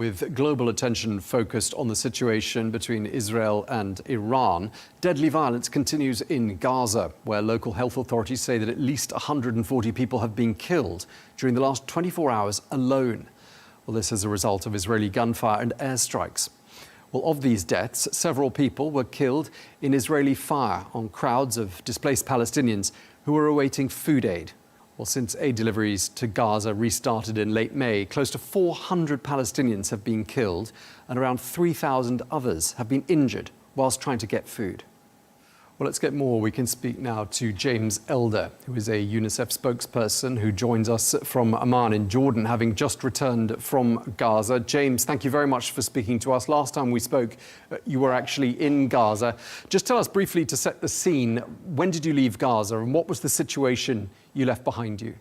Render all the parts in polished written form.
With global attention focused on the situation between Israel and Iran, deadly violence continues in Gaza, where local health authorities say that at least 140 people have been killed during the last 24 hours alone. Well, this is a result of Israeli gunfire and airstrikes. Well, of these deaths, several people were killed in Israeli fire on crowds of displaced Palestinians who were awaiting food aid. Well, since aid deliveries to Gaza restarted in late May, close to 400 Palestinians have been killed and around 3,000 others have been injured whilst trying to get food. Well, let's get more. We can speak now to James Elder, who is a UNICEF spokesperson who joins us from Amman in Jordan, having just returned from Gaza. James, thank you very much for speaking to us. Last time we spoke, you were actually in Gaza. Just tell us briefly, to set the scene, when did you leave Gaza and what was the situation you left behind you?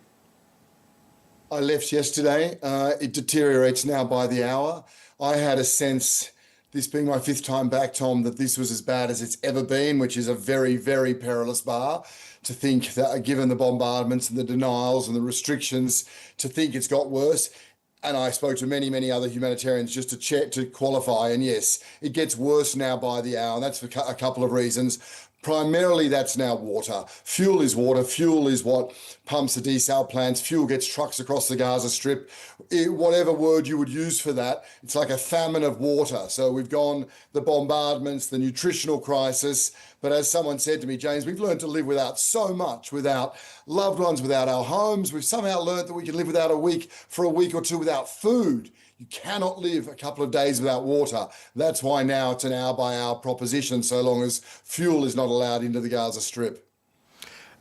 I left yesterday. It deteriorates now by the hour. I had a sense, this being my fifth time back, Tom, that this was as bad as it's ever been, which is a very, very perilous bar. To think that, given the bombardments and the denials and the restrictions, to think it's got worse. And I spoke to many, many other humanitarians just to check, to qualify. And yes, it gets worse now by the hour. And that's for a couple of reasons. Primarily, that's now water. Fuel is water. Fuel is what pumps the desal plants. Fuel gets trucks across the Gaza Strip. Whatever word you would use for that, it's like a famine of water. So we've gone the bombardments, the nutritional crisis. But as someone said to me, James, we've learned to live without so much, without loved ones, without our homes. We've somehow learned that we can live without for a week or two without food. You cannot live a couple of days without water. That's why now it's an hour-by-hour proposition, so long as fuel is not allowed into the Gaza Strip.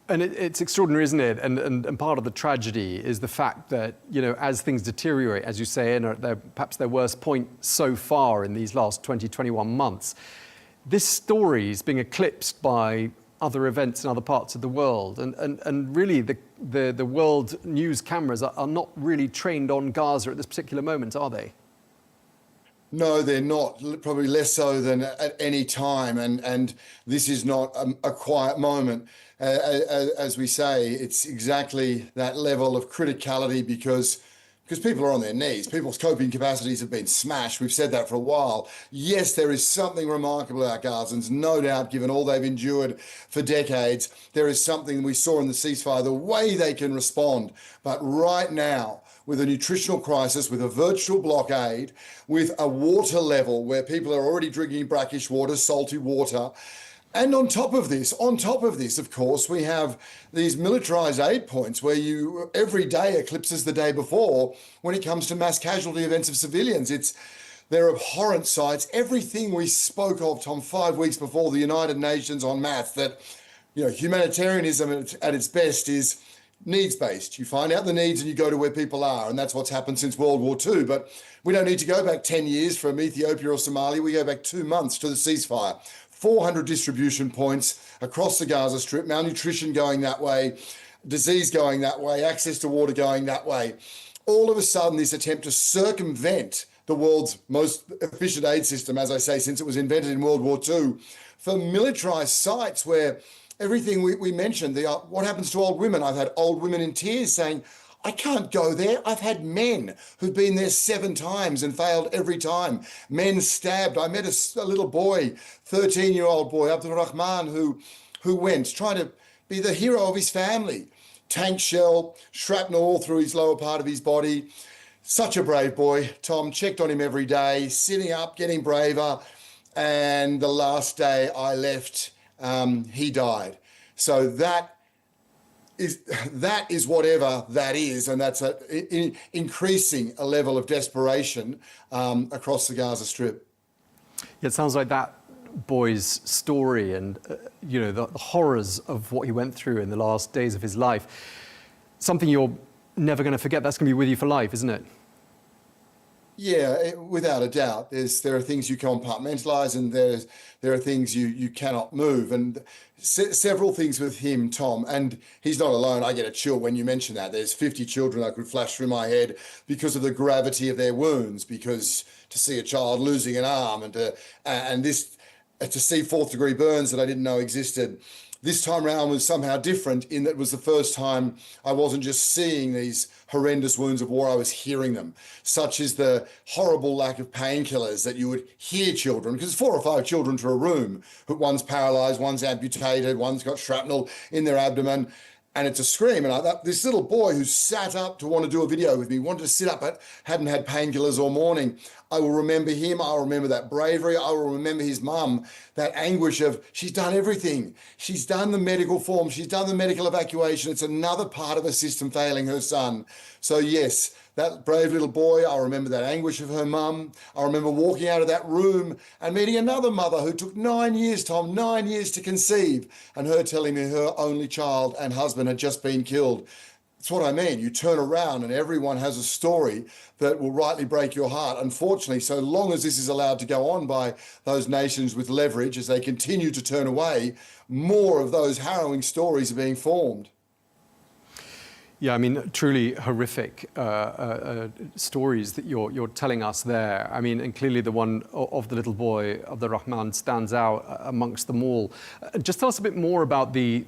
And it's extraordinary, isn't it? And part of the tragedy is the fact that, you know, as things deteriorate, as you say, and are perhaps their worst point so far in these last 21 months, this story is being eclipsed by other events in other parts of the world. And really, the world news cameras are not really trained on Gaza at this particular moment, are they? No, they're not. Probably less so than at any time. And this is not a quiet moment. As we say, it's exactly that level of criticality because people are on their knees. People's coping capacities have been smashed. We've said that for a while. Yes, there is something remarkable about Gazans, no doubt, given all they've endured for decades. There is something we saw in the ceasefire, the way they can respond. But right now, with a nutritional crisis, with a virtual blockade, with a water level where people are already drinking brackish water, salty water, and on top of this, of course, we have these militarized aid points where every day eclipses the day before when it comes to mass casualty events of civilians. They're abhorrent sights. Everything we spoke of, Tom, 5 weeks before the United Nations en masse, that, you know, humanitarianism at its best is needs-based. You find out the needs and you go to where people are, and that's what's happened since World War II. But we don't need to go back 10 years from Ethiopia or Somalia. We go back 2 months to the ceasefire. 400 distribution points across the Gaza Strip, malnutrition going that way, disease going that way, access to water going that way. All of a sudden, this attempt to circumvent the world's most efficient aid system, as I say, since it was invented in World War II, for militarized sites where everything we mentioned, what happens to old women? I've had old women in tears saying, I can't go there. I've had men who've been there 7 times and failed every time. Men stabbed. I met a little boy, 13-year-old boy, Abdul Rahman, who went, trying to be the hero of his family. Tank shell, shrapnel all through his lower part of his body. Such a brave boy. Tom, checked on him every day, sitting up, getting braver. And the last day I left, he died. So that is whatever that is, and that's increasing a level of desperation across the Gaza Strip. Yeah, it sounds like that boy's story and you know, the horrors of what he went through in the last days of his life, something you're never going to forget. That's going to be with you for life, isn't it? Yeah, without a doubt. There are things you compartmentalize, and there are things you cannot move. And several things with him, Tom, and he's not alone. I get a chill when you mention that. There's 50 children that could flash through my head because of the gravity of their wounds, because to see a child losing an arm and to see 4th-degree burns that I didn't know existed. this time around was somehow different in that it was the first time I wasn't just seeing these horrendous wounds of war, I was hearing them, such as the horrible lack of painkillers that you would hear children, because 4 or 5 children to a room, one's paralyzed, one's amputated, one's got shrapnel in their abdomen, and it's a scream. And this little boy who sat up to want to do a video with me, wanted to sit up, but hadn't had painkillers all morning. I will remember him. I'll remember that bravery. I will remember his mum, that anguish of, she's done everything. She's done the medical form. She's done the medical evacuation. It's another part of a system failing her son. So yes, that brave little boy, I remember that anguish of her mum. I remember walking out of that room and meeting another mother who took 9 years, Tom, 9 years to conceive, and her telling me her only child and husband had just been killed. That's what I mean. You turn around and everyone has a story that will rightly break your heart. Unfortunately, so long as this is allowed to go on by those nations with leverage, as they continue to turn away, more of those harrowing stories are being formed. Yeah, I mean, truly horrific stories that you're telling us there. I mean, and clearly the one of the little boy, of the Rahman, stands out amongst them all. Just tell us a bit more about the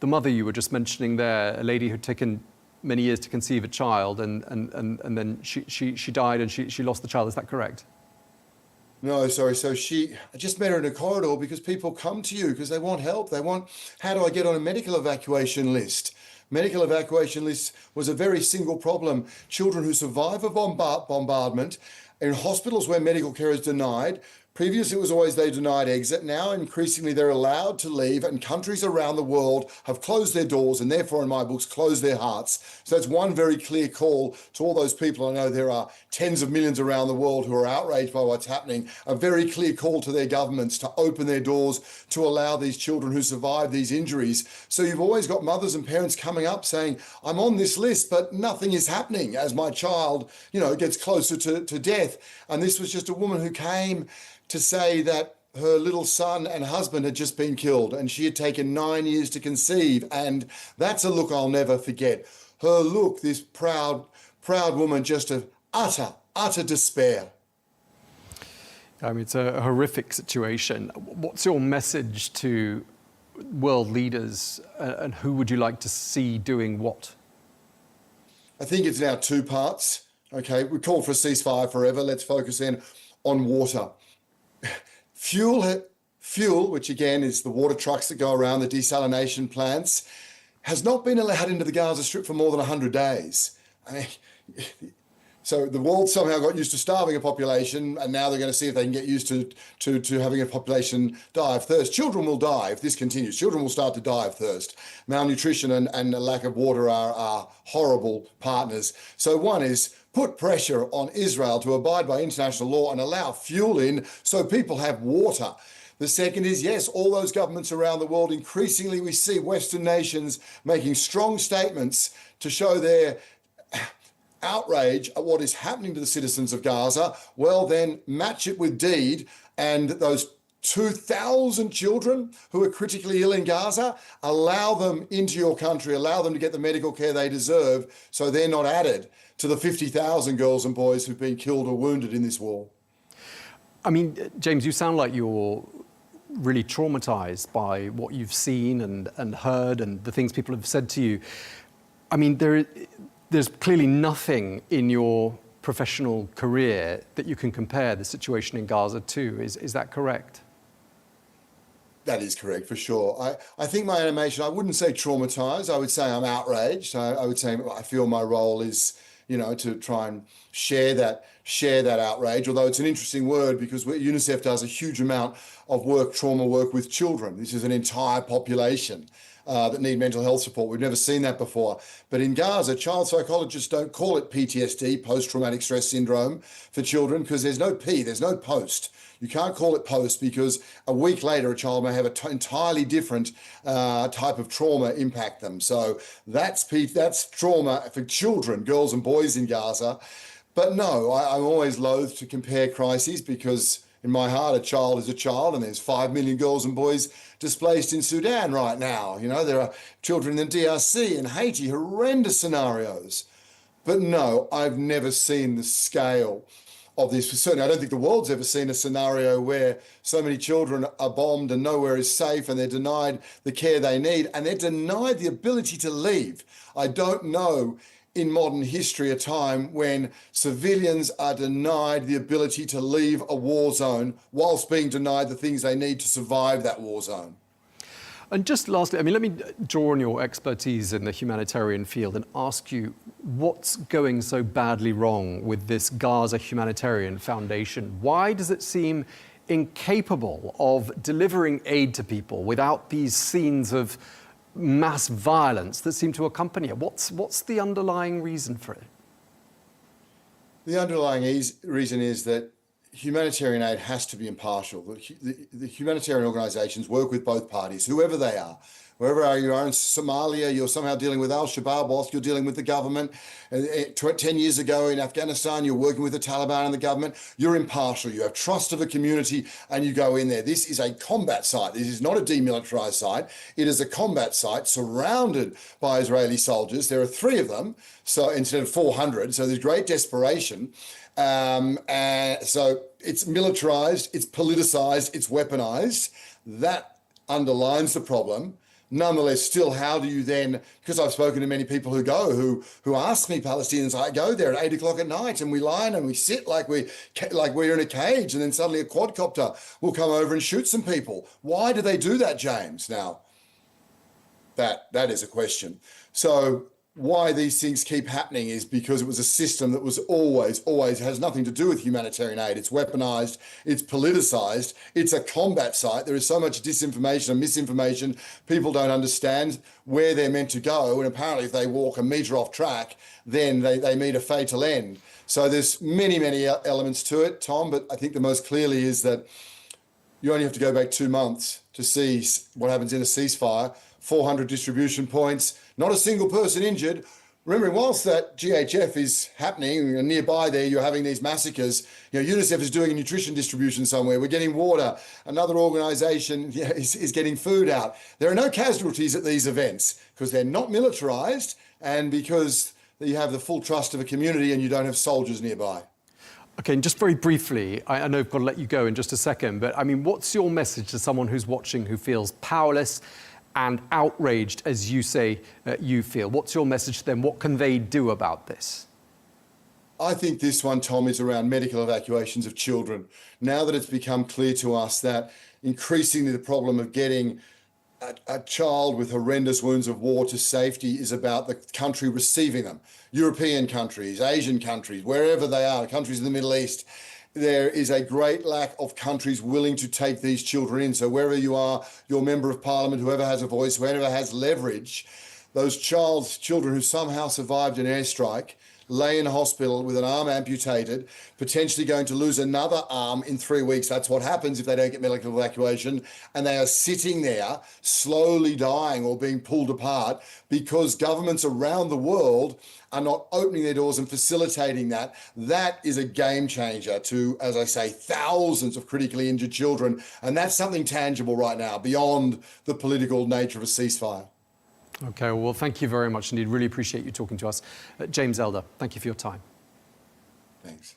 mother you were just mentioning there, a lady who'd taken many years to conceive a child, and then she died and she lost the child. Is that correct? No, sorry. So I just met her in a corridor because people come to you because they want help. They want, how do I get on a medical evacuation list? Medical evacuation list was a very single problem. Children who survive a bombardment in hospitals where medical care is denied. Previously, it was always they denied exit. Now, increasingly, they're allowed to leave, and countries around the world have closed their doors and therefore, in my books, closed their hearts. So that's one very clear call to all those people. I know there are tens of millions around the world who are outraged by what's happening. A very clear call to their governments to open their doors to allow these children who survive these injuries. So you've always got mothers and parents coming up saying, I'm on this list, but nothing is happening as my child, gets closer to death. And this was just a woman who came to say that her little son and husband had just been killed and she had taken 9 years to conceive. And that's a look I'll never forget. Her look, this proud woman, just of utter despair. I mean, it's a horrific situation. What's your message to world leaders, and who would you like to see doing what? I think it's now 2 parts. Okay, we call for a ceasefire forever. Let's focus in on water. Fuel, which again is the water trucks that go around, the desalination plants, has not been allowed into the Gaza Strip for more than 100 days. I mean, so the world somehow got used to starving a population, and now they're going to see if they can get used to having a population die of thirst. Children will die if this continues. Children will start to die of thirst. Malnutrition and a lack of water are horrible partners. So one is put pressure on Israel to abide by international law and allow fuel in so people have water. The second is, yes, all those governments around the world, increasingly we see Western nations making strong statements to show their outrage at what is happening to the citizens of Gaza. Well, then match it with deed, and those 2,000 children who are critically ill in Gaza, allow them into your country, allow them to get the medical care they deserve so they're not added to the 50,000 girls and boys who've been killed or wounded in this war. I mean, James, you sound like you're really traumatized by what you've seen and heard and the things people have said to you. I mean, there's clearly nothing in your professional career that you can compare the situation in Gaza to. Is that correct? That is correct, for sure. I think my animation, I wouldn't say traumatized. I would say I'm outraged. I would say I feel my role is, to try and share that outrage, although it's an interesting word because UNICEF does a huge amount of trauma work with children. This is an entire population that need mental health support. We've never seen that before. But in Gaza, child psychologists don't call it PTSD, post-traumatic stress syndrome, for children because there's no P, there's no post. You can't call it post because a week later a child may have an entirely different type of trauma impact them. So that's trauma for children, girls and boys in Gaza. But no, I'm always loath to compare crises because in my heart, a child is a child, and there's 5 million girls and boys displaced in Sudan right now. There are children in the DRC and Haiti, horrendous scenarios. But no, I've never seen the scale this. Certainly, I don't think the world's ever seen a scenario where so many children are bombed and nowhere is safe and they're denied the care they need and they're denied the ability to leave. I don't know in modern history a time when civilians are denied the ability to leave a war zone whilst being denied the things they need to survive that war zone. And just lastly, I mean, let me draw on your expertise in the humanitarian field and ask you what's going so badly wrong with this Gaza Humanitarian Foundation? Why does it seem incapable of delivering aid to people without these scenes of mass violence that seem to accompany it? What's the underlying reason for it? The underlying reason is that humanitarian aid has to be impartial. The humanitarian organisations work with both parties, whoever they are. Wherever you are in Somalia, you're somehow dealing with al-Shabaab whilst you're dealing with the government. 10 years ago in Afghanistan, you're working with the Taliban and the government. You're impartial. You have trust of a community and you go in there. This is a combat site. This is not a demilitarized site. It is a combat site surrounded by Israeli soldiers. There are 3 of them, so instead of 400. So there's great desperation. And so it's militarized, it's politicized, it's weaponized. That underlines the problem. Nonetheless, still, how do you then, because I've spoken to many people who go, who ask me, Palestinians, I go there at 8 o'clock at night and we lie and we sit like we're in a cage, and then suddenly a quadcopter will come over and shoot some people. Why do they do that, James? Now, that is a question. So why these things keep happening is because it was a system that was always has nothing to do with humanitarian aid. It's weaponized, it's politicized, it's a combat site. There is so much disinformation and misinformation. People don't understand where they're meant to go. And apparently if they walk a metre off track, then they meet a fatal end. So there's many elements to it, Tom, but I think the most clearly is that you only have to go back 2 months to see what happens in a ceasefire. 400 distribution points, not a single person injured. Remembering, whilst that GHF is happening, and nearby there you're having these massacres, UNICEF is doing a nutrition distribution somewhere. We're getting water. Another organisation is getting food out. There are no casualties at these events because they're not militarised and because you have the full trust of a community and you don't have soldiers nearby. Okay, and just very briefly, I know I've got to let you go in just a second, but I mean, what's your message to someone who's watching who feels powerless and outraged, as you say you feel? What's your message to them? What can they do about this? I think this one, Tom, is around medical evacuations of children. Now that it's become clear to us that increasingly the problem of getting a child with horrendous wounds of war to safety is about the country receiving them. European countries, Asian countries, wherever they are, countries in the Middle East. There is a great lack of countries willing to take these children in. So wherever you are, your member of parliament, whoever has a voice, whoever has leverage, those children who somehow survived an airstrike lay in a hospital with an arm amputated, potentially going to lose another arm in 3 weeks. That's what happens if they don't get medical evacuation. And they are sitting there slowly dying or being pulled apart because governments around the world are not opening their doors and facilitating that. That is a game changer to, as I say, thousands of critically injured children. And that's something tangible right now beyond the political nature of a ceasefire. Okay, well, thank you very much indeed. Really appreciate you talking to us. James Elder, thank you for your time. Thanks.